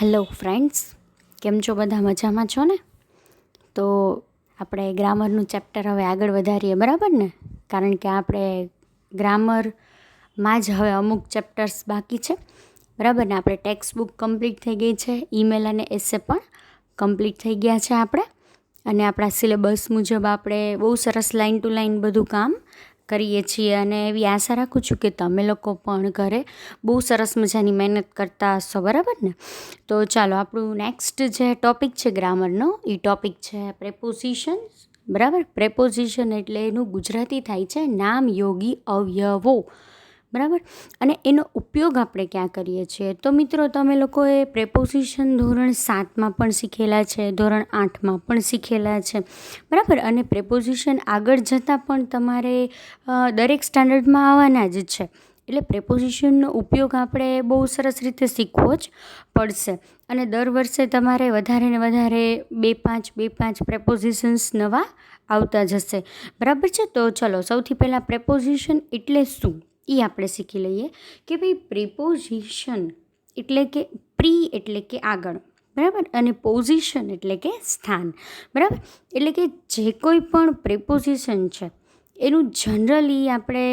Hello friends, કેમ છો? બધા મજામાં છો ને? તો આપણે ગ્રામરનું ચેપ્ટર હવે આગળ વધારીએ, બરાબર ને? કારણ કે આપણે ગ્રામરમાં જ હવે અમુક ચેપ્ટર્સ બાકી છે, બરાબર ને? આપણે ટેક્સ્ટ બુક કમ્પ્લીટ થઈ ગઈ છે, ઈમેલ અને એસે પણ કમ્પ્લીટ થઈ ગયા છે આપણે, અને આપણા સિલેબસ મુજબ આપણે બહુ સરસ લાઇન ટુ લાઇન બધું કામ કરીએ છીએ. અને એવી આશા રાખું છું કે તમે લોકો પણ ઘરે બહુ સરસ મજાની મહેનત કરતા હશો, બરાબર ને? તો ચાલો, આપણું નેક્સ્ટ જે ટૉપિક છે ગ્રામરનો, એ ટૉપિક છે પ્રેપોઝિશન્સ, બરાબર? પ્રેપોઝિશન એટલે એનું ગુજરાતી થાય છે નામ યોગી અવયવો, બરાબર? અને એનો ઉપયોગ આપણે ક્યાં કરીએ છીએ? તો મિત્રો, તમે લોકોએ પ્રેપોઝિશન ધોરણ 7માં પણ શીખેલા છે, ધોરણ 8માં પણ શીખેલા છે, બરાબર? અને પ્રેપોઝિશન આગળ જતાં પણ તમારે દરેક સ્ટાન્ડર્ડમાં આવવાના જ છે. એટલે પ્રેપોઝિશનનો ઉપયોગ આપણે બહુ સરસ રીતે શીખવો જ પડશે. અને દર વર્ષે તમારે વધારે ને વધારે બે પાંચ પ્રેપોઝિશન્સ નવા આવતા જશે, બરાબર છે? તો ચલો, સૌથી પહેલાં પ્રેપોઝિશન એટલે શું એ આપણે શીખી લઈએ. કે ભાઈ, પ્રિપોઝિશન એટલે કે પ્રી એટલે કે આગળ, બરાબર? અને પોઝિશન એટલે કે સ્થાન, બરાબર? એટલે કે જે કોઈ પણ પ્રિપોઝિશન છે એનું જનરલી આપણે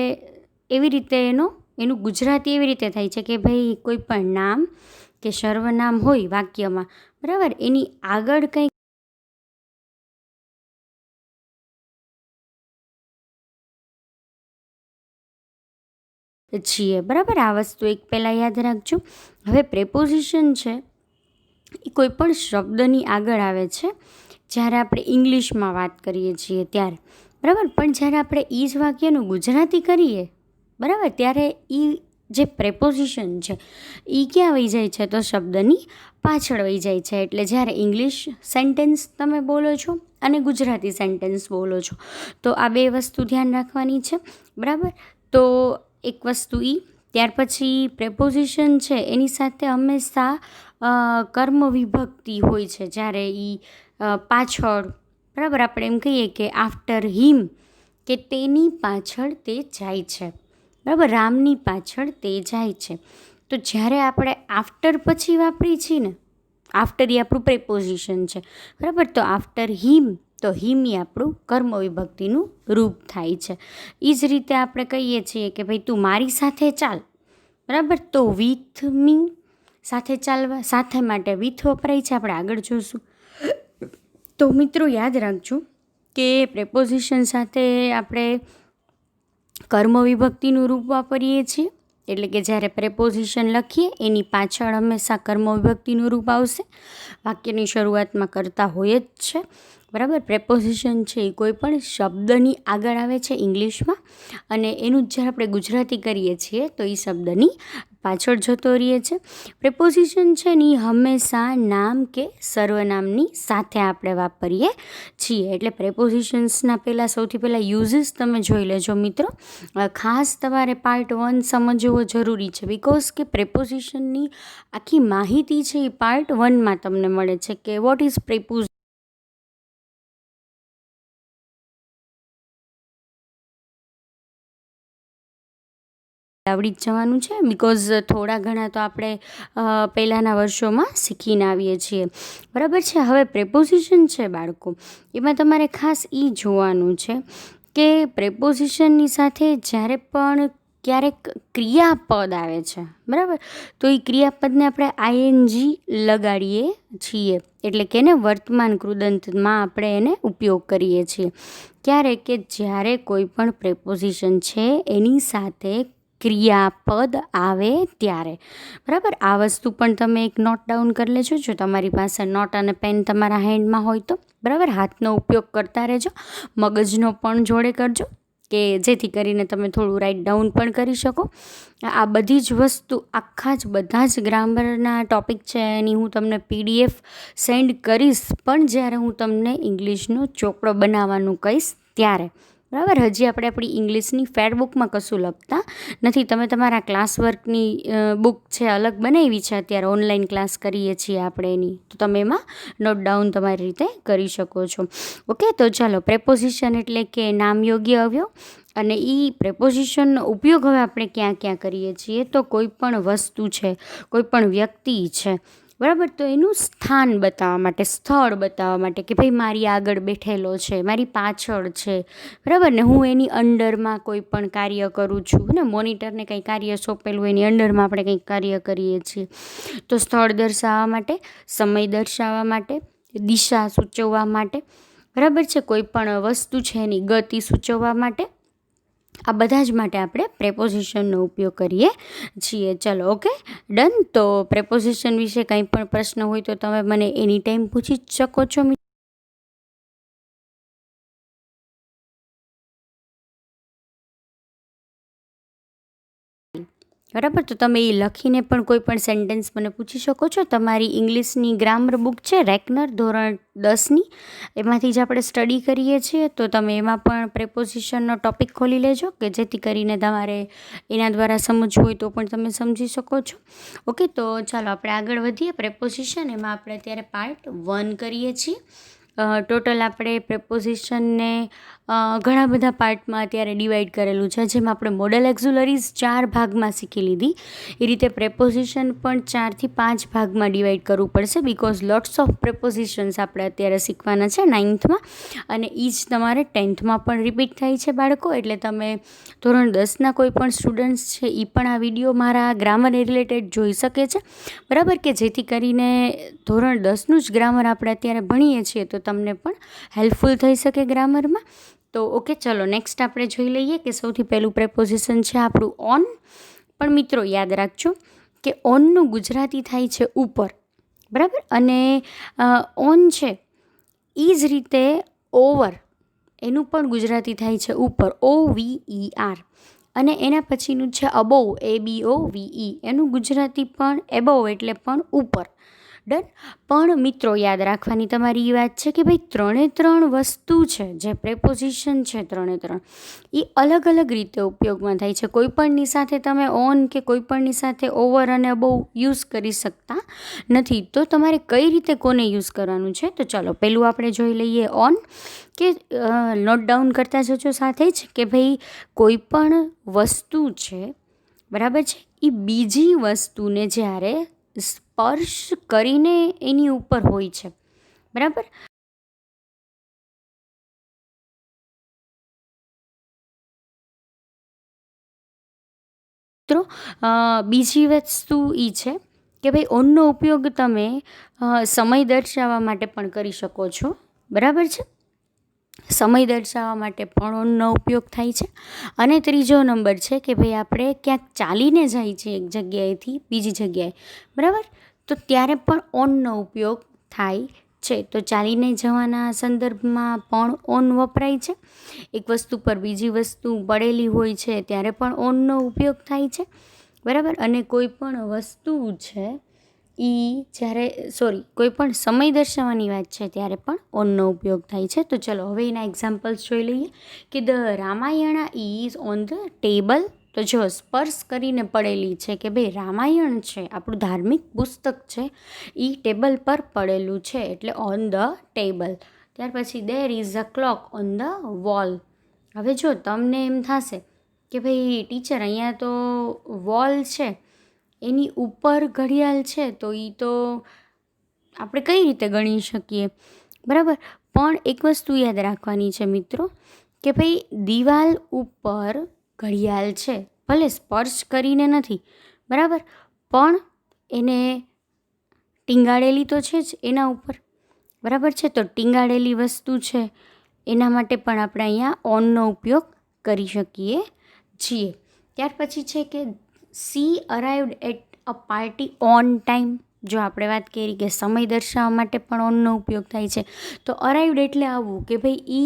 એવી રીતે એનું ગુજરાતી એવી રીતે થાય છે કે ભાઈ, કોઈ પણ નામ કે સર્વનામ હોય વાક્યમાં, બરાબર? એની આગળ કંઈક છીએ, બરાબર? આ વસ્તુ એક પહેલાં યાદ રાખજો. હવે પ્રેપોઝિશન છે એ કોઈ પણ શબ્દની આગળ આવે છે જ્યારે આપણે ઇંગ્લિશમાં વાત કરીએ છીએ ત્યારે, બરાબર? પણ જ્યારે આપણે એ જ વાક્યનું ગુજરાતી કરીએ, બરાબર, ત્યારે એ જે પ્રેપોઝિશન છે એ ક્યાં વહી જાય છે? તો શબ્દની પાછળ વહી જાય છે. એટલે જ્યારે ઇંગ્લિશ સેન્ટેન્સ તમે બોલો છો અને ગુજરાતી સેન્ટેન્સ બોલો છો, તો આ બે વસ્તુ ધ્યાન રાખવાની છે, બરાબર? તો એક વસ્તુ એ. ત્યાર પછી પ્રેપોઝિશન છે એની સાથે હંમેશા કર્મ વિભક્તિ હોય છે. જ્યારે એ પાછળ, બરાબર, આપણે એમ કહીએ કે આફ્ટર હિમ, કે તેની પાછળ તે જાય છે, બરાબર? રામની પાછળ તે જાય છે. તો જ્યારે આપણે આફ્ટર પછી વાપરીએ છીએ ને, આફ્ટર એ આપણું પ્રેપોઝિશન છે, બરાબર? તો આફ્ટર હિમ, તો હિમ એ આપણું કર્મ વિભક્તિનું રૂપ થાય છે. એ જ રીતે આપણે કહીએ છીએ કે ભાઈ, તું મારી સાથે ચાલ, બરાબર? તો વિથ મી, સાથે ચાલવા, સાથે માટે વિથ વપરાય છે, આપણે આગળ જોઈશું. તો મિત્રો, યાદ રાખજો કે પ્રેપોઝિશન સાથે આપણે કર્મ વિભક્તિનું રૂપ વાપરીએ છીએ. એટલે કે જ્યારે પ્રેપોઝિશન લખીએ એની પાછળ હંમેશા કર્મ વિભક્તિનું રૂપ આવશે. વાક્યની શરૂઆતમાં કરતા હોય જ છે, બરાબર? પ્રેપોઝિશન છે એ કોઈ પણ શબ્દની આગળ આવે છે ઇંગ્લિશમાં, અને એનું જ જ્યારે આપણે ગુજરાતી કરીએ છીએ તો એ શબ્દની પાછળ જતો રહીએ છે. પ્રેપોઝિશન છે ને એ હંમેશા નામ કે સર્વનામની સાથે આપણે વાપરીએ છીએ. એટલે પ્રેપોઝિશન્સના સૌથી પહેલાં યુઝિસ તમે જોઈ લેજો મિત્રો. ખાસ તમારે પાર્ટ 1 સમજવો જરૂરી છે, બિકોઝ કે પ્રેપોઝિશનની આખી માહિતી છે એ પાર્ટ 1માં તમને મળે છે કે વોટ ઇઝ પ્રેપોઝિશન. આવડી જ જવાનું છે, બિકોઝ થોડા ઘણા તો આપણે પહેલાંના વર્ષોમાં શીખીને આવીએ છીએ, બરાબર છે? હવે પ્રેપોઝિશન છે બાળકો, એમાં તમારે ખાસ એ જોવાનું છે કે પ્રેપોઝિશનની સાથે જ્યારે પણ ક્યારેક ક્રિયાપદ આવે છે, બરાબર, તો એ ક્રિયાપદને આપણે આઈએનજી લગાડીએ છીએ. એટલે કે એને વર્તમાન કૃદંતમાં આપણે એને ઉપયોગ કરીએ છીએ. ક્યારે? કે જ્યારે કોઈ પણ પ્રેપોઝિશન છે એની સાથે ક્રિયાપદ આવે ત્યારે, બરાબર? આ વસ્તુ પણ તમે એક નોટ ડાઉન કરી લેજો, જો તમારી પાસે નોટ અને પેન તમારા હેન્ડમાં હોય તો, બરાબર? હાથનો ઉપયોગ કરતા રહેજો, મગજનો પણ જોડે કરજો, કે જેથી કરીને તમે થોડું રાઇટ ડાઉન પણ કરી શકો. આ બધી જ વસ્તુ, બધા જ ગ્રામરના ટૉપિક છે એની હું તમને PDF સેન્ડ કરીશ, પણ જ્યારે હું તમને ઇંગ્લિશનો ચોપડો બનાવવાનું કહીશ ત્યારે, બરાબર? હજી આપણે આપણી ઇંગ્લિશની ફેર બુકમાં કશું લખતા નથી. તમે તમારા ક્લાસ વર્કની બુક છે અલગ બનાવી છે, અત્યારે ઓનલાઈન ક્લાસ કરીએ છીએ આપણે એની, તો તમે એમાં નોટ ડાઉન તમારી રીતે કરી શકો છો. ઓકે, તો ચાલો, પ્રેપોઝિશન એટલે કે નામ યોગ્ય અવયવ. અને એ પ્રેપોઝિશનનો ઉપયોગ હવે આપણે ક્યાં ક્યાં કરીએ છીએ? તો કોઈ પણ વસ્તુ છે, કોઈ પણ વ્યક્તિ છે, બરાબર. તો એનું સ્થાન બતાવવા માટે, સ્થળ બતાવવા માટે કે ભાઈ મારી આગળ બેઠેલો છે, મારી પાછળ છે, બરાબર ને, હું એની અંડરમાં કોઈ પણ કાર્ય કરું છું ને, મોનિટરને કંઈ કાર્ય સોંપેલું હોય એની અંડરમાં આપણે કંઈક કાર્ય કરીએ છીએ. તો સ્થળ દર્શાવવા માટે, સમય દર્શાવવા માટે, દિશા સૂચવવા માટે, બરાબર છે, કોઈ પણ વસ્તુ છે એની ગતિ સૂચવવા માટે, આ બધા જ માટે આપણે પ્રેપોઝિશનનો ઉપયોગ કરીએ છીએ. ચલો, ઓકે, ડન. તો પ્રેપોઝિશન વિશે કંઈ પણ પ્રશ્ન હોય તો તમે મને એની ટાઈમ પૂછી જ શકો છો. બરાબર. તો તમે એ લખીને પણ કોઈ પણ સેન્ટેન્સ મને પૂછી શકો છો. તમારી ઇંગ્લિશની ગ્રામર બુક છે રેકનર ધોરણ 10ની, એમાંથી જ આપણે સ્ટડી કરીએ છીએ. તો તમે એમાં પણ પ્રેપોઝિશનનો ટૉપિક ખોલી લેજો કે જેથી કરીને તમારે એના દ્વારા સમજવું હોય તો પણ તમે સમજી શકો છો. ઓકે, તો ચાલો આપણે આગળ વધીએ. પ્રેપોઝિશન એમાં આપણે અત્યારે પાર્ટ 1 કરીએ છીએ. ટોટલ આપણે પ્રેપોઝિશનને ઘણા બધા પાર્ટમાં અત્યારે ડિવાઈડ કરેલું છે, જેમાં આપણે મોડલ એક્ઝુલરીઝ 4 ભાગમાં શીખી લીધી. એ રીતે પ્રેપોઝિશન પણ 4 થી 5 ભાગમાં ડિવાઈડ કરવું પડશે, બિકોઝ લોટ્સ ઓફ પ્રેપોઝિશન્સ આપણે અત્યારે શીખવાના છે 9thમાં, અને એ જ તમારે 10thમાં પણ રિપીટ થાય છે બાળકો. એટલે તમે ધોરણ 10ના કોઈ પણ સ્ટુડન્ટ્સ છે એ પણ આ વિડીયો મારા ગ્રામર રિલેટેડ જોઈ શકે છે, બરાબર, કે જેથી કરીને ધોરણ 10નું જ ગ્રામર આપણે અત્યારે ભણીએ છીએ તો તમને પણ હેલ્પફુલ થઈ શકે ગ્રામરમાં. તો ઓકે, ચલો નેક્સ્ટ આપણે જોઈ લઈએ કે સૌથી પહેલું પ્રેપોઝિશન છે આપણું ઓન. પણ મિત્રો યાદ રાખજો કે ઓનનું ગુજરાતી થાય છે ઉપર, બરાબર, અને ઓન છે એ જ રીતે ઓવર એનું પણ ગુજરાતી થાય છે ઉપર, OVER, અને એના પછીનું છે અબોવ, ABOVE, એનું ગુજરાતી પણ એબોવ એટલે પણ ઉપર. ડન. પણ મિત્રો યાદ રાખવાની તમારી એ વાત છે કે ભાઈ 3 વસ્તુ છે જે પ્રેપોઝિશન છે 3 એ અલગ અલગ રીતે ઉપયોગમાં થાય છે. કોઈપણની સાથે તમે ઓન કે કોઈપણની સાથે ઓવર અને અબોવ યુઝ કરી શકતા નથી. તો તમારે કઈ રીતે કોને યુઝ કરવાનું છે, તો ચાલો પહેલું આપણે જોઈ લઈએ ઓન. કે નોટ ડાઉન કરતા જજો સાથે જ કે ભાઈ કોઈ પણ વસ્તુ છે, બરાબર છે, એ બીજી વસ્તુને જ્યારે સ્પર્શ કરીને એની ઉપર હોય છે, બરાબર. મિત્રો બીજી વસ્તુ એ છે કે ભાઈ ઓનનો ઉપયોગ તમે સમય દર્શાવવા માટે પણ કરી શકો છો, બરાબર છે. સમય દર્શાવવા માટે પણ ઓનનો ઉપયોગ થાય છે. અને ત્રીજો નંબર છે કે ભાઈ આપણે ક્યાંક ચાલીને જાય છે એક જગ્યાએથી બીજી જગ્યાએ, બરાબર, તો ત્યારે પણ ઓનનો ઉપયોગ થાય છે. તો ચાલીને જવાના સંદર્ભમાં પણ ઓન વપરાય છે. એક વસ્તુ પર બીજી વસ્તુ પડેલી હોય છે ત્યારે પણ ઓનનો ઉપયોગ થાય છે, બરાબર. અને કોઈ પણ વસ્તુ છે એ જ્યારે કોઈ પણ સમય દર્શાવવાની વાત છે ત્યારે પણ ઓનનો ઉપયોગ થાય છે. તો ચલો હવે એના એક્ઝામ્પલ્સ જોઈ લઈએ કે the Ramayana is on the table. તો જો સ્પર્શ કરીને પડેલી છે કે ભાઈ રામાયણ છે આપણું ધાર્મિક પુસ્તક છે એ ટેબલ પર પડેલું છે એટલે ઓન ધ ટેબલ. ત્યાર પછી there is a clock on the wall. હવે જો તમને એમ થશે કે ભાઈ ટીચર અહીંયા તો વોલ છે એની ઉપર ઘડિયાળ છે તો એ તો આપણે કઈ રીતે ગણી શકીએ, બરાબર. પણ એક વસ્તુ યાદ રાખવાની છે મિત્રો કે ભાઈ દિવાલ ઉપર ઘડિયાળ છે, ભલે સ્પર્શ કરીને નથી, બરાબર, પણ એને ટીંગાડેલી તો છે જ એના ઉપર, બરાબર છે. તો ટીંગાડેલી વસ્તુ છે એના માટે પણ આપણે અહીંયા ઓનનો ઉપયોગ કરી શકીએ છીએ. ત્યાર પછી છે કે she arrived at a party on time. જો આપણે વાત કરી કે સમય દર્શાવવા માટે પણ ઓનનો ઉપયોગ થાય છે, તો અરાઇવડ એટલે આવવું કે ભાઈ એ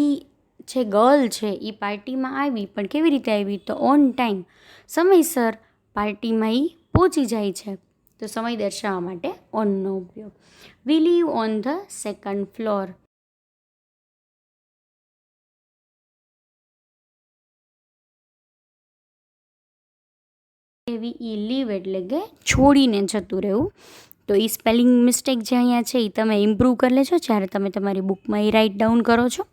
જે ગર્લ છે એ પાર્ટીમાં આવી, પણ કેવી રીતે આવી, તો ઓન ટાઈમ, સમયસર પાર્ટીમાં એ પહોંચી જાય છે. તો સમય દર્શાવવા માટે ઓનનો ઉપયોગ. We leave on the second floor. We leave એટલે કે છોડીને જતું રહેવું. તો એ સ્પેલિંગ મિસ્ટેક જે અહીંયા છે એ તમે ઇમ્પ્રૂવ કરી લેજો જ્યારે તમે તમારી બુકમાં એ રાઇટ ડાઉન કરો છો.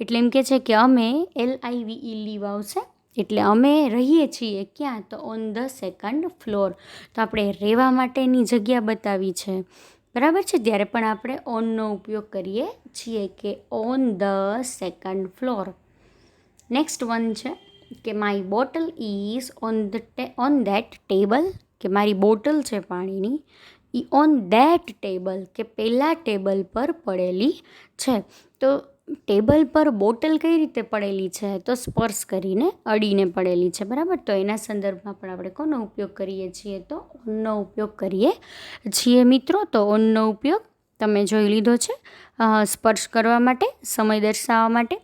એટલે એમ કે છે કે અમે LIVE લીવ આવશે, એટલે અમે રહીએ છીએ ક્યાં, તો ઓન ધ સેકન્ડ ફ્લોર. તો આપણે રહેવા માટેની જગ્યા બતાવી છે, બરાબર છે. ત્યારે પણ આપણે ઓનનો ઉપયોગ કરીએ છીએ કે on the second floor. Next one છે કે my bottle is on that table, કે મારી બોટલ છે પાણીની એ ઓન ધેટ ટેબલ, કે પહેલાં ટેબલ પર પડેલી છે. તો ટેબલ પર બોટલ કઈ રીતે પડેલી છે, તો સ્પર્શ કરીને અડીને પડેલી છે, બરાબર. તો એના સંદર્ભમાં પણ આપણે કોનો ઉપયોગ કરીએ છીએ, તો ઓનનો ઉપયોગ કરીએ છીએ મિત્રો. તો ઓનનો ઉપયોગ તમે જોઈ લીધો છે, સ્પર્શ કરવા માટે, સમય દર્શાવવા માટે.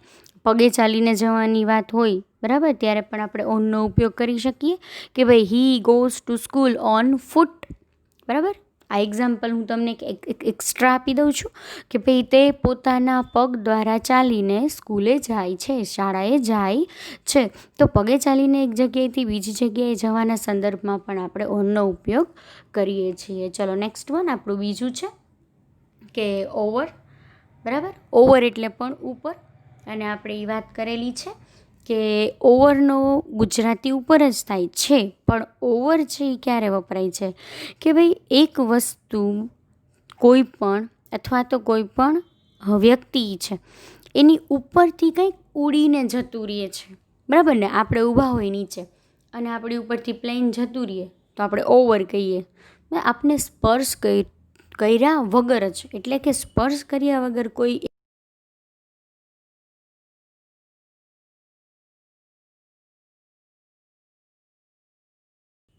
પગે ચાલીને જવાની વાત હોય, બરાબર, ત્યારે પણ આપણે ઓનનો ઉપયોગ કરી શકીએ કે ભાઈ he goes to school on foot, બરાબર. આ એક્ઝામ્પલ હું તમને એક એક્સ્ટ્રા આપી દઉં છું કે ભાઈ તે પોતાના પગ દ્વારા ચાલીને સ્કૂલે જાય છે, શાળાએ જાય છે. તો પગે ચાલીને એક જગ્યાએથી બીજી જગ્યાએ જવાના સંદર્ભમાં પણ આપણે ઓનનો ઉપયોગ કરીએ છીએ. ચલો નેક્સ્ટ વન આપણું બીજું છે કે ઓવર, બરાબર. ઓવર એટલે પણ ઉપર, અને આપણે એ વાત કરેલી છે કે ઓવરનો ગુજરાતી ઉપર જ થાય છે, પણ ઓવર છે એ ક્યારે વપરાય છે કે ભાઈ એક વસ્તુ કોઈ પણ અથવા તો કોઈ પણ વ્યક્તિ છે એની ઉપરથી કંઈક ઉડીને જતું રહે છે, બરાબર ને. આપણે ઊભા હોય નીચે અને આપણી ઉપરથી પ્લેન જતું રહીએ તો આપણે ઓવર કહીએ. આપણે સ્પર્શ કર્યા વગર જ, એટલે કે સ્પર્શ કર્યા વગર કોઈ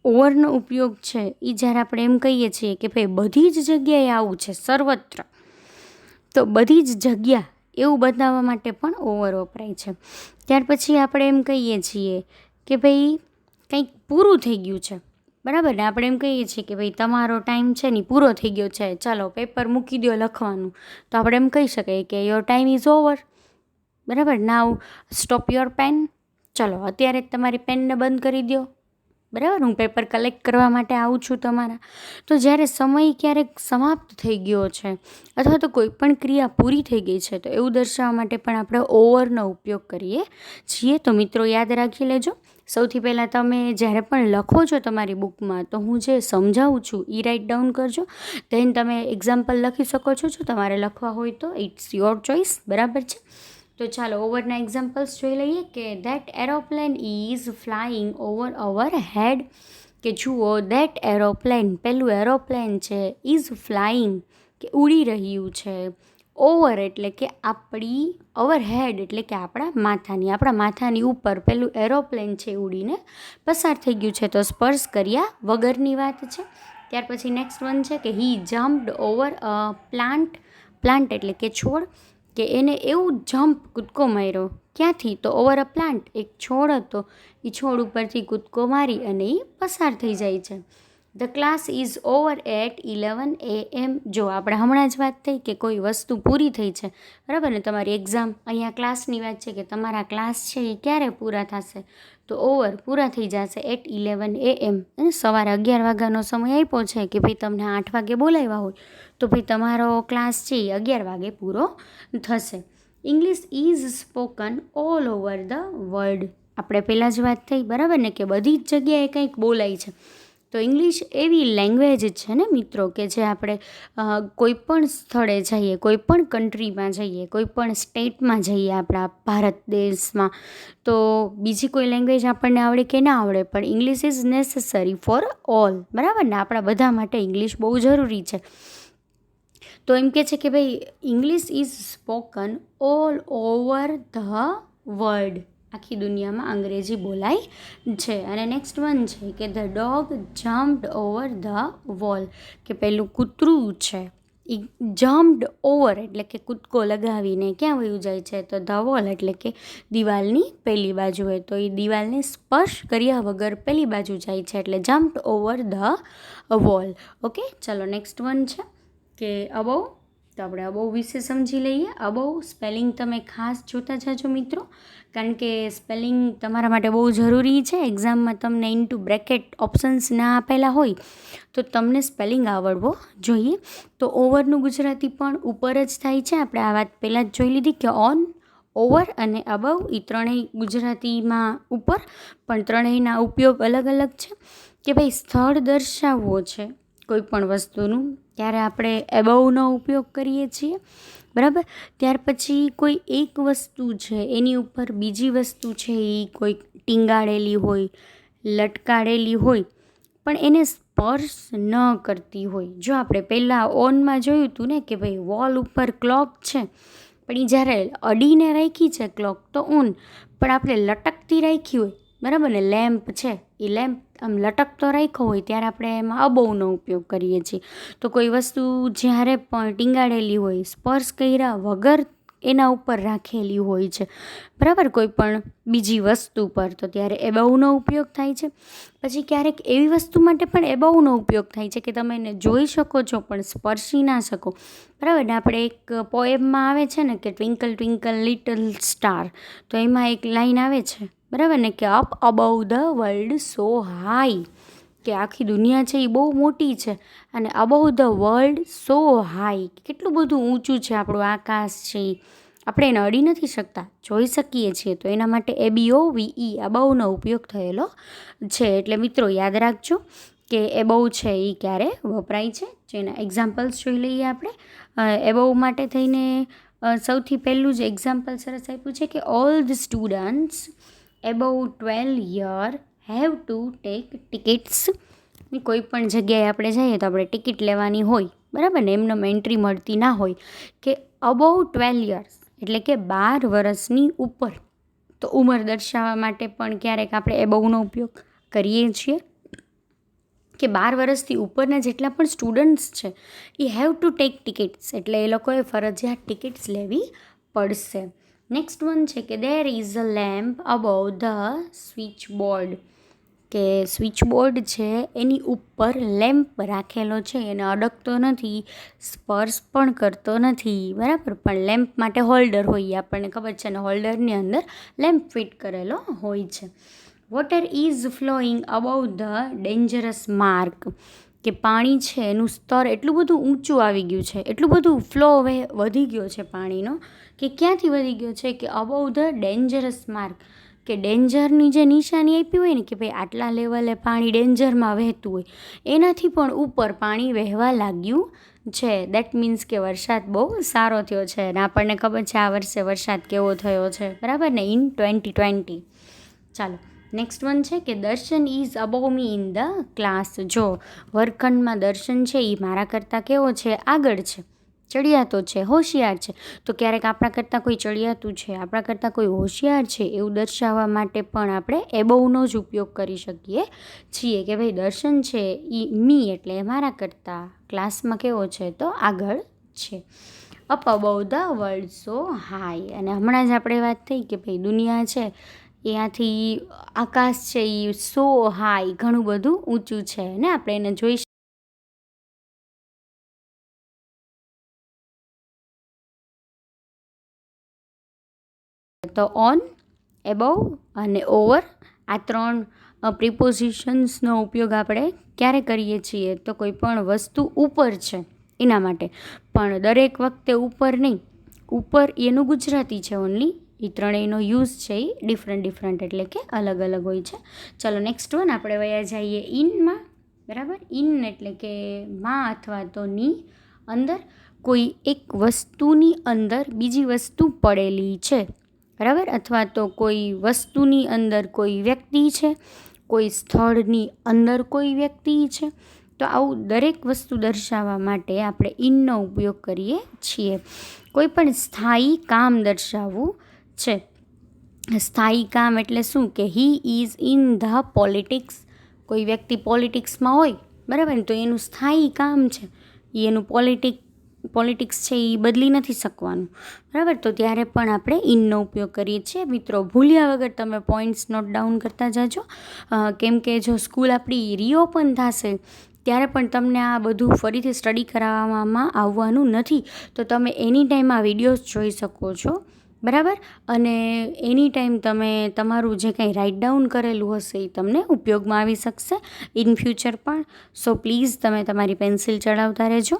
ઓવરનો ઉપયોગ છે એ જ્યારે આપણે એમ કહીએ છીએ કે ભાઈ બધી જ જગ્યાએ આવું છે, સર્વત્ર, તો બધી જ જગ્યા એવું બતાવવા માટે પણ ઓવર વપરાય છે. ત્યાર પછી આપણે એમ કહીએ છીએ કે ભાઈ કંઈક પૂરું થઈ ગયું છે, બરાબર ને. આપણે એમ કહીએ છીએ કે ભાઈ તમારો ટાઈમ છે ને પૂરો થઈ ગયો છે, ચાલો પેપર મૂકી દો લખવાનું. તો આપણે એમ કહી શકીએ કે યોર ટાઈમ ઇઝ ઓવર, બરાબર. નાવ સ્ટોપ યોર પેન, ચલો અત્યારે જ તમારી પેનને બંધ કરી દો, બરાબર. હું પેપર કલેક્ટ કરવા માટે આવું છું તમારા. તો જ્યારે સમય ક્યારેક સમાપ્ત થઈ ગયો છે અથવા તો કોઈ પણ ક્રિયા પૂરી થઈ ગઈ છે, તો એવું દર્શાવવા માટે પણ આપણે ઓવરનો ઉપયોગ કરીએ છીએ. તો મિત્રો યાદ રાખી લેજો. સૌથી પહેલાં તમે જ્યારે પણ લખો છો તમારી બુકમાં, તો હું જે સમજાવું છું એ રાઇટ ડાઉન કરજો. ધેન તમે એક્ઝામ્પલ લખી શકો છો, જો તમારે લખવા હોય તો ઇટ્સ યોર ચોઇસ, બરાબર છે. તો ચાલો ઓવરના એક્ઝામ્પલ્સ જોઈ લઈએ કે that aeroplane is flying over our head, કે જુઓ ધેટ એરોપ્લેન, પહેલું એરોપ્લેન છે, ઇઝ ફ્લાઇંગ કે ઉડી રહ્યું છે, ઓવર એટલે કે આપણી, ઓવર હેડ એટલે કે આપણા માથાની ઉપર પેલું એરોપ્લેન છે ઉડીને પસાર થઈ ગયું છે. તો સ્પર્શ કર્યા વગરની વાત છે. ત્યાર પછી નેક્સ્ટ વન છે કે હી jumped over a plant, plant એટલે કે છોડ, કે એને એવું જમ્પ કૂદકો માર્યો, ક્યાંથી, તો ઓવર અ પ્લાન્ટ, એક છોડ હતો એ છોડ ઉપરથી કૂદકો મારી અને એ પસાર થઈ જાય છે. The class is over at 11 AM. જો આપણે હમણાં જ વાત થઈ કે કોઈ વસ્તુ પૂરી થઈ છે, બરાબર ને. તમારી એક્ઝામ, અહીંયા ક્લાસની વાત છે કે તમારા ક્લાસ છે એ ક્યારે પૂરા થશે, તો ઓવર પૂરા થઈ જશે એટ 11 AM. અને સવારે 11 વાગ્યાનો સમય આપ્યો છે કે ભાઈ તમને 8 વાગે બોલાવ્યા હોય, તો ભાઈ તમારો ક્લાસ છે એ 11 વાગે પૂરો થશે. English is spoken all over the world. આપણે પહેલાં જ વાત થઈ, બરાબર ને, કે બધી જ જગ્યાએ કંઈક બોલાય છે. તો ઇંગ્લિશ એવી લેંગ્વેજ છે ને મિત્રો કે જે આપણે કોઈ પણ સ્થળે જઈએ, કોઈ પણ કન્ટ્રીમાં જઈએ, કોઈ પણ સ્ટેટમાં જઈએ આપણા ભારત દેશમાં, તો બીજી કોઈ લેંગ્વેજ આપણને આવડે કે ના આવડે, પણ English is necessary for all, બરાબર ને. આપણા બધા માટે ઇંગ્લિશ બહુ જરૂરી છે. તો એમ કે છે કે ભાઈ English is spoken all over the world, આખી દુનિયામાં અંગ્રેજી બોલાય છે. અને નેક્સ્ટ વન છે કે the dog jumped over the wall, કે પેલું કૂતરું છે એ જમ્પ્ડ ઓવર એટલે કે કૂદકો લગાવીને ક્યાં વયું જાય છે, તો ધ વોલ એટલે કે દિવાલની પેલી બાજુ હોય, તો એ દિવાલને સ્પર્શ કર્યા વગર પેલી બાજુ જાય છે, એટલે jumped over the wall. Okay, ચલો નેક્સ્ટ વન છે કે અબોવ. તો આપણે અબોવ વિશે સમજી લઈએ. અબોવ સ્પેલિંગ તમે ખાસ જોતા જાજો મિત્રો, કારણ કે સ્પેલિંગ તમારા માટે બહુ જરૂરી છે. એક્ઝામમાં તમને ઇન્ટુ બ્રેકેટ ઓપ્શન્સ ના આપેલા હોય તો તમને સ્પેલિંગ આવડવો જોઈએ. તો ઓવરનું ગુજરાતી પણ ઉપર જ થાય છે. આપણે આ વાત પહેલાં જ જોઈ લીધી કે ઓન, ઓવર અને અબવ એ ત્રણેય ગુજરાતીમાં ઉપર, પણ ત્રણેયના ઉપયોગ અલગ અલગ છે. કે ભાઈ સ્થળ દર્શાવવો છે કોઈ પણ વસ્તુનું, ત્યારે આપણે એબવનો ઉપયોગ કરીએ છીએ, બરાબર. ત્યાર પછી કોઈ એક વસ્તુ છે એની ઉપર બીજી વસ્તુ છે એ કોઈ ટીંગાડેલી હોય, લટકાડેલી હોય, પણ એને સ્પર્શ ન કરતી હોય. જો આપણે પહેલાં ઓનમાં જોયું હતું ને કે ભાઈ વોલ ઉપર ક્લોક છે, પણ એ જ્યારે અડીને રાખી છે ક્લોક તો ઓન, પણ આપણે લટકતી રાખી હોય, બરાબર ને. લેમ્પ છે એ લેમ્પ આમ લટકતો રાખ્યો હોય ત્યારે આપણે એમાં અબવનો ઉપયોગ કરીએ છીએ. તો કોઈ વસ્તુ જ્યારે પણ ટીંગાડેલી હોય, સ્પર્શ કર્યા વગર એના ઉપર રાખેલી હોય છે, બરાબર, કોઈ પણ બીજી વસ્તુ પર, તો ત્યારે એબવનો ઉપયોગ થાય છે. પછી ક્યારેક એવી વસ્તુ માટે પણ એબવનો ઉપયોગ થાય છે કે તમે એને જોઈ શકો છો પણ સ્પર્શી ના શકો, બરાબર ને. આપણે એક પોએમમાં આવે છે ને કે ટ્વિંકલ ટ્વિંકલ લિટલ સ્ટાર, તો એમાં એક લાઈન આવે છે, બરાબર ને, કે up above the world so high, કે આખી દુનિયા છે એ બહુ મોટી છે અને above the world so high, કેટલું બધું ઊંચું છે આપણું આકાશ છે, આપણે એને અડી નથી શકતા, જોઈ શકીએ છીએ. તો એના માટે ABOVE અબવનો ઉપયોગ થયેલો છે. એટલે મિત્રો યાદ રાખજો કે એબવ છે એ ક્યારે વપરાય છે. જેના એક્ઝામ્પલ્સ જોઈ લઈએ આપણે. એબવ માટે થઈને સૌથી પહેલું જ એક્ઝામ્પલ સરસ આપ્યું છે કે all the students above 12 year have to take tickets. કોઈ પણ જગ્યાએ આપણે જઈએ તો આપણે ટિકિટ લેવાની હોય, બરાબર ને, એમને એન્ટ્રી મળતી ના હોય. કે અબવ 12 યર્સ એટલે કે 12 વર્ષની ઉપર, તો ઉંમર દર્શાવવા માટે પણ ક્યારેક આપણે એબવનો ઉપયોગ કરીએ છીએ. કે 12 વર્ષથી ઉપરના જેટલા પણ સ્ટુડન્ટ્સ છે એ હેવ ટુ ટેક ટિકિટ્સ, એટલે એ લોકોએ ફરજિયાત ટિકિટ્સ લેવી પડશે. નેક્સ્ટ વન છે કે there is a lamp above the switch board, કે સ્વિચ બોર્ડ છે એની ઉપર લેમ્પ રાખેલો છે, એને અડકતો નથી, સ્પર્શ પણ કરતો નથી, બરાબર. પણ લેમ્પ માટે હોલ્ડર હોય, આપણને ખબર છે ને, હોલ્ડરની અંદર લેમ્પ ફિટ કરેલો હોય છે. Water is flowing above the dangerous mark, કે પાણી છે એનું સ્તર એટલું બધું ઊંચું આવી ગયું છે, એટલું બધું ફ્લો વધી ગયો છે પાણીનો, કે ક્યાંથી વધી ગયો છે કે અબવ ધ ડેન્જરસ માર્ક, કે ડેન્જરની જે નિશાની આપી હોય ને કે ભાઈ આટલા લેવલે પાણી ડેન્જરમાં વહેતું હોય, એનાથી પણ ઉપર પાણી વહેવા લાગ્યું છે. દેટ મીન્સ કે વરસાદ બહુ સારો થયો છે અને આપણને ખબર છે આ વર્ષે વરસાદ કેવો થયો છે, બરાબર ને, ઇન 2020. ચાલો નેક્સ્ટ વન છે કે દર્શન is above me in the class. જો વર્ગખંડમાં દર્શન છે એ મારા કરતાં કેવો છે, આગળ છે, ચડિયાતો છે, હોશિયાર છે. તો ક્યારેક આપણા કરતાં કોઈ ચડિયાતું છે, આપણા કરતાં કોઈ હોશિયાર છે, એવું દર્શાવવા માટે પણ આપણે એબવનો જ ઉપયોગ કરી શકીએ છીએ. કે ભાઈ દર્શન છે એ મી એટલે મારા કરતાં ક્લાસમાં કેવો છે, તો આગળ છે. Up above the world so high, અને હમણાં જ આપણે વાત થઈ કે ભાઈ દુનિયા છે એનાથી આકાશ છે એ સો હાઈ, ઘણું બધું ઊંચું છે ને આપણે એને જોઈ તો ઓન, એબવ અને ઓવર, આ ત્રણ પ્રિપોઝિશન્સનો ઉપયોગ આપણે ક્યારે કરીએ છીએ, તો કોઈ પણ વસ્તુ ઉપર છે એના માટે. પણ દરેક વખતે ઉપર નહીં, ઉપર એનું ગુજરાતી છે ઓનલી, એ ત્રણેયનો યુઝ છે એ ડિફરન્ટ એટલે કે અલગ અલગ હોય છે. ચલો નેક્સ્ટ વન આપણે વયા જઈએ ઇનમાં, બરાબર. ઇન એટલે કે માં અથવા તો ની અંદર, કોઈ એક વસ્તુની અંદર બીજી વસ્તુ પડેલી છે, બરાબર, અથવા તો કોઈ વસ્તુની અંદર કોઈ વ્યક્તિ છે, કોઈ સ્થળની અંદર કોઈ વ્યક્તિ છે. તો આવું દરેક વસ્તુ દર્શાવવા માટે આપણે ઇનનો ઉપયોગ કરીએ છીએ. કોઈ પણ સ્થાયી કામ દર્શાવવું છે. સ્થાયી કામ એટલે શું, કે he is in the politics, કોઈ વ્યક્તિ પોલિટિક્સમાં હોય, બરાબર ને, તો એનું સ્થાયી કામ છે, એ એનું પોલિટિક્સ છે એ બદલી નથી શકવાનું, બરાબર. તો ત્યારે પણ આપણે ઇનનો ઉપયોગ કરીએ છીએ. મિત્રો ભૂલ્યા વગર તમે પોઈન્ટ્સ નોટ ડાઉન કરતા જાજો, કેમ કે જો સ્કૂલ આપણી રીઓપન થશે ત્યારે પણ તમને આ બધું ફરીથી સ્ટડી કરાવવામાં આવવાનું નથી, તો તમે એની ટાઈમ આ વિડીયોઝ જોઈ શકો છો, બરાબર. અને એની ટાઈમ તમે તમારું જે કંઈ રાઇટ ડાઉન કરેલું હશે એ તમને ઉપયોગમાં આવી શકશે ઇન ફ્યુચર પણ. સો પ્લીઝ તમે તમારી પેન્સિલ ચડાવતા રહેજો.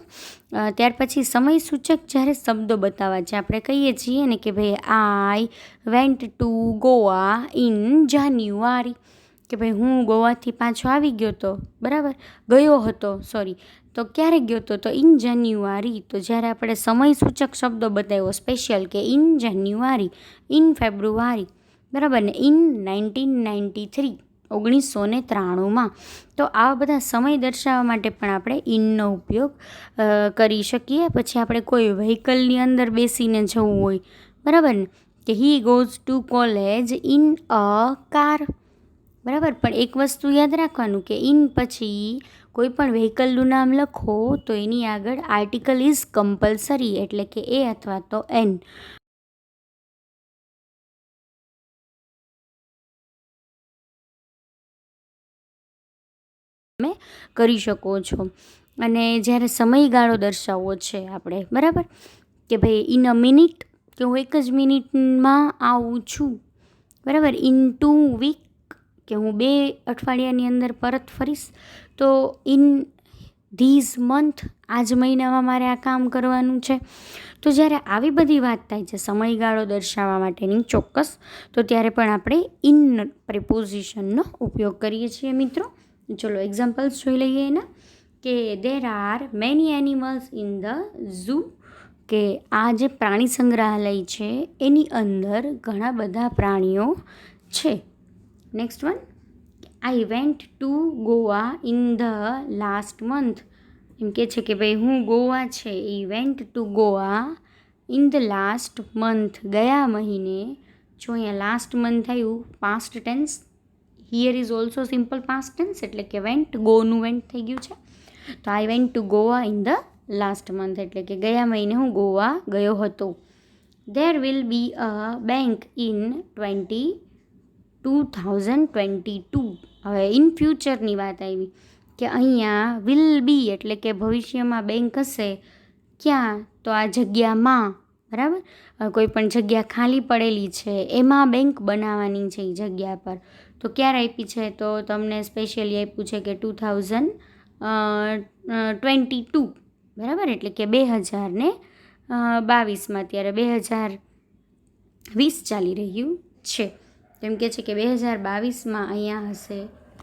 ત્યાર પછી સમય સૂચક જ્યારે શબ્દો બતાવવા છે, આપણે કહીએ છીએ ને કે ભાઈ આઈ વેન્ટ ટુ ગોવા ઇન જાન્યુઆરી, કે ભાઈ હું ગોવાથી પાછો આવી ગયો હતો, બરાબર, ગયો હતો સોરી, તો ક્યારે ગયો હતો, તો ઇન જાન્યુઆરી. તો જ્યારે આપણે સમય સૂચક શબ્દો બતાવ્યો સ્પેશિયલ કે ઇન જાન્યુઆરી, ઇન ફેબ્રુઆરી, બરાબર ને, ઇન 1993, 1993માં. તો આવા બધા સમય દર્શાવવા માટે પણ આપણે ઇનનો ઉપયોગ કરી શકીએ. પછી આપણે કોઈ વ્હીકલની અંદર બેસીને જવું હોય, બરાબર ને, કે he goes to college in a car, બરાબર. પણ એક વસ્તુ યાદ રાખવાનું કે ઇન પછી કોઈ પણ વ્હીકલનું નામ લખો તો એની આગળ આર્ટિકલ ઇઝ કમ્પલસરી, એટલે કે એ અથવા તો એન. તમે કરી શકો છો. અને જ્યારે સમયગાળો દર્શાવવો છે આપણે, બરાબર, કે ભાઈ ઇન અ મિનિટ, કે હું એક જ મિનિટમાં આવું છું, બરાબર. ઇન 2 વીક, કે હું 2 અઠવાડિયાની અંદર પરત ફરીશ. તો ઇન ધીઝ મંથ, આ જ મહિનામાં મારે આ કામ કરવાનું છે. તો જ્યારે આવી બધી વાત થાય છે સમયગાળો દર્શાવવા માટેની ચોક્કસ, તો ત્યારે પણ આપણે ઇન પ્રિપોઝિશનનો ઉપયોગ કરીએ છીએ મિત્રો. ચલો એક્ઝામ્પલ્સ જોઈ લઈએ એના, કે there are many animals in the zoo, કે આ જે પ્રાણી સંગ્રહાલય છે એની અંદર ઘણા બધા પ્રાણીઓ છે. Next one, I went to Goa in the last month, એમ કે છે કે ભાઈ હું ગોવા છે એ went to Goa in the last month, ગયા મહિને. જો અહીંયા લાસ્ટ મંથ આવ્યું past tense, here is also simple past tense, એટલે કે વેન્ટ, ગોનું વેન્ટ થઈ ગયું છે. તો I went to Goa in the last month, એટલે કે ગયા મહિને હું ગોવા ગયો હતો. There will be a bank in 2022. હવે ઇન ફ્યુચરની વાત આવી, કે અહીંયા વિલ બી એટલે કે ભવિષ્યમાં બેંક હશે. ક્યાં? તો આ જગ્યામાં, બરાબર. કોઈ પણ જગ્યા ખાલી પડેલી છે એમાં બેંક બનાવવાની છે એ જગ્યા પર. તો ક્યારે આપી છે? તો તમને સ્પેશિયલી આપ્યું છે કે 2022, બરાબર, એટલે કે 2022માં, ત્યારે 2020 ચાલી રહ્યું છે. તેમ કે છે કે 2022માં અહીંયા હશે,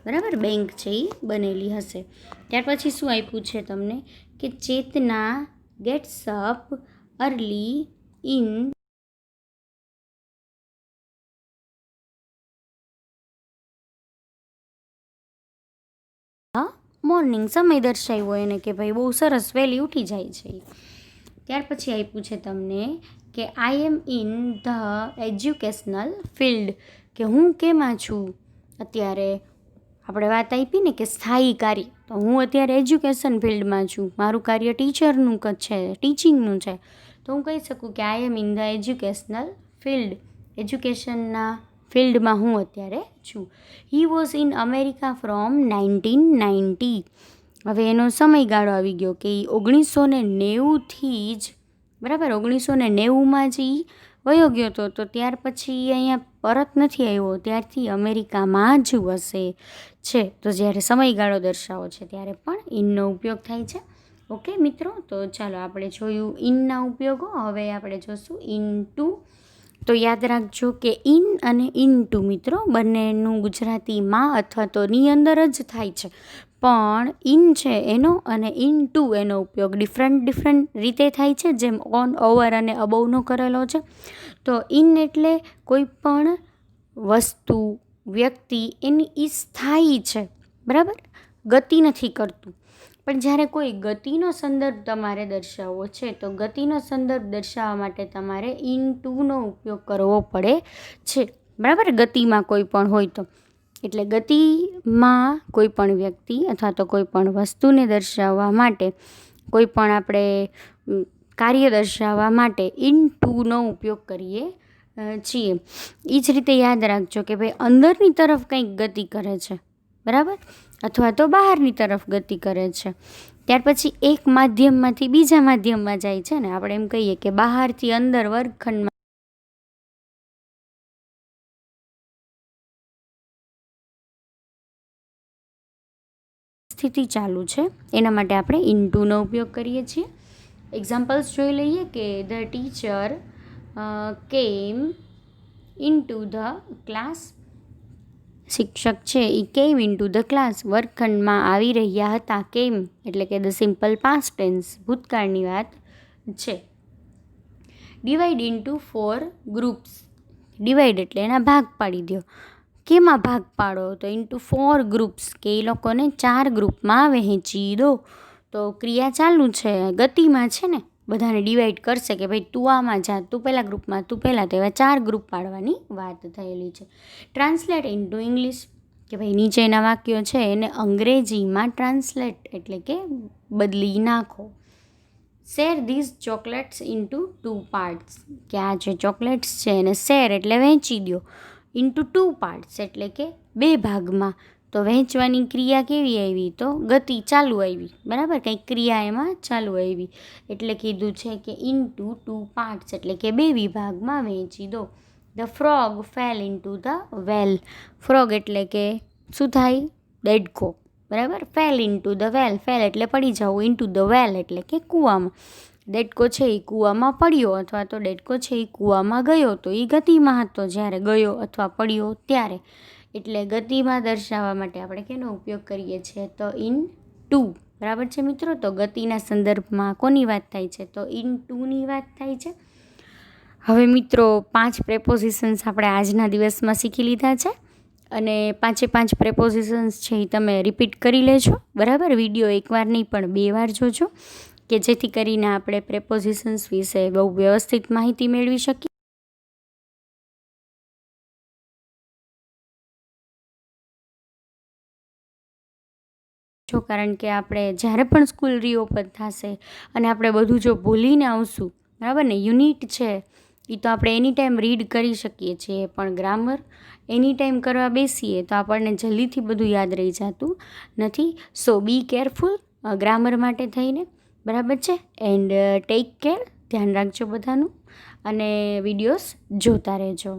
બરાબર, બેંક છે એ બનેલી હશે. ત્યાર પછી શું આપ્યું છે તમને, કે Chetna gets up early in morning, સમય દર્શાવ્યો એને કે ભાઈ બહુ સરસ વહેલી ઉઠી જાય છે. ત્યાર પછી આપ્યું છે તમને કે આઈ એમ ઇન ધ એજ્યુકેશનલ ફિલ્ડ, કે હું કેમાં છું અત્યારે. આપણે વાત આપી ને કે સ્થાયી કાર્ય, તો હું અત્યારે એજ્યુકેશન ફિલ્ડમાં છું, મારું કાર્ય ટીચરનું છે, ટીચિંગનું છે. તો હું કહી શકું કે આઈ એમ ઇન ધ એજ્યુકેશનલ ફિલ્ડ, એજ્યુકેશનના ફિલ્ડમાં હું અત્યારે છું. He was in America from 1990. હવે એનો સમયગાળો આવી ગયો કે એ 1990થી જ, બરાબર, 1990માં જ એ વયો ગયો હતો. તો ત્યાર પછી અહીંયા પરત નથી આવ્યો, ત્યારથી અમેરિકામાં જ વસે છે. તો જ્યારે સમયગાળો દર્શાવો છે ત્યારે પણ ઇનનો ઉપયોગ થાય છે. ઓકે મિત્રો, તો ચાલો આપણે જોયું ઇનના ઉપયોગો. હવે આપણે જોશું ઇન ટુ. તો યાદ રાખજો કે ઇન અને ઇન ટુ મિત્રો બંનેનું ગુજરાતીમાં અથવા તો ની અંદર જ થાય છે, પણ ઇન છે એનો અને ઇન ટુ એનો ઉપયોગ ડિફરન્ટ રીતે થાય છે, જેમ ઓન, ઓવર અને અબોવનો કરેલો છે. તો ઇન એટલે કોઈ પણ વસ્તુ, વ્યક્તિ એની એ સ્થાયી છે, બરાબર, ગતિ નથી કરતું. પણ જ્યારે કોઈ ગતિનો સંદર્ભ તમારે દર્શાવવો છે તો ગતિનો સંદર્ભ દર્શાવવા માટે તમારે ઇન ટુનો ઉપયોગ કરવો પડે છે, બરાબર, ગતિમાં કોઈ પણ હોય તો. એટલે ગતિમાં કોઈ પણ વ્યક્તિ અથવા તો કોઈ પણ વસ્તુને દર્શાવવા માટે, કોઈ પણ આપણે કાર્ય દર્શાવવા માટે ઇન ટુનો ઉપયોગ કરીએ છીએ. એ જ રીતે યાદ રાખજો કે ભાઈ અંદરની તરફ કંઈક ગતિ કરે છે, બરાબર, અથવા તો બહારની તરફ ગતિ કરે છે. ત્યાર પછી એક માધ્યમમાંથી બીજા માધ્યમમાં જાય છે ને, આપણે એમ કહીએ કે બહારથી અંદર વર્ગખંડમાં સ્થિતિ ચાલુ છે એના માટે આપણે ઇન્ટુનો ઉપયોગ કરીએ છીએ. એક્ઝામ્પલ્સ જોઈ લઈએ કે ધ ટીચર કેમ ઇન્ટુ ધ ક્લાસ. શિક્ષક છે એ કેમ ઇન્ટુ ધ ક્લાસ, વર્ગખંડમાં આવી રહ્યા હતા. કેમ એટલે કે ધ સિમ્પલ પાસ્ટ ટેન્સ, ભૂતકાળની વાત છે. Divide into 4 groups. ડિવાઈડ એટલે એના ભાગ પાડી દો. કેમાં ભાગ પાડો? તો ઇન્ટુ 4 ગ્રુપ્સ, કે એ લોકોને 4 ગ્રુપમાં વહેંચી દો. તો ક્રિયા ચાલુ છે, ગતિમાં છે ને, બધાને ડિવાઈડ કરશે કે ભાઈ તું આમાં જા, તું પહેલા ગ્રુપમાં, તું પહેલાં, તો એવા 4 ગ્રુપ પાડવાની વાત થયેલી છે. ટ્રાન્સલેટ ઇન્ટુ ઇંગ્લિશ, કે ભાઈ નીચેના વાક્યો છે એને અંગ્રેજીમાં ટ્રાન્સલેટ એટલે કે બદલી નાખો. Share these chocolates into 2 parts, કે આ જે ચોકલેટ્સ છે એને શેર એટલે વહેંચી દો. ઇન્ટુ 2 પાર્ટ્સ એટલે કે 2 ભાગમાં. તો વહેંચવાની ક્રિયા કેવી આવી? તો ગતિ ચાલુ આવી, બરાબર, કંઈક ક્રિયા એમાં ચાલુ આવી એટલે કીધું છે કે ઇન્ટુ 2 પાર્ટ્સ એટલે કે 2 વિભાગમાં વહેંચી દો. The frog fail into the well. Frog એટલે કે શું થાય? દેડકો, બરાબર. Fail into the well, fail એટલે પડી જવું, ઇન્ટુ ધ વેલ એટલે કે કૂવામાં. દેડકો છે એ કૂવામાં પડ્યો અથવા તો દેડકો છે એ કૂવામાં ગયો, તો એ ગતિમાં હતો જ્યારે ગયો અથવા પડ્યો ત્યારે. એટલે ગતિમાં દર્શાવવા માટે આપણે કેનો ઉપયોગ કરીએ છીએ? તો ઇન ટુ, બરાબર છે મિત્રો. તો ગતિના સંદર્ભમાં કોની વાત થાય છે? તો ઇન ટુની વાત થાય છે. હવે મિત્રો 5 પ્રેપોઝિશન્સ આપણે આજના દિવસમાં શીખી લીધા છે અને 5 પ્રેપોઝિશન્સ છે એ તમે રિપીટ કરી લેજો, બરાબર. વિડીયો એકવાર નહીં પણ 2 વાર જોજો, કે જેથી કરીને આપણે પ્રેપોઝિશન્સ વિશે બહુ વ્યવસ્થિત માહિતી મેળવી શકીએ. કારણ કે આપણે જ્યારે પણ સ્કૂલ રીઓપન થશે અને આપણે બધું જો ભૂલીને આવશું, બરાબર ને, યુનિટ છે એ તો આપણે એની ટાઈમ રીડ કરી શકીએ છીએ, પણ ગ્રામર એની ટાઈમ કરવા બેસીએ તો આપણને જલ્દીથી બધું યાદ રહી જતું નથી. સો બી કેરફુલ ગ્રામર માટે થઈને, બરાબર છે. એન્ડ ટેક કેર, ધ્યાન રાખજો બધાનું અને વિડીયોઝ જોતા રહેજો.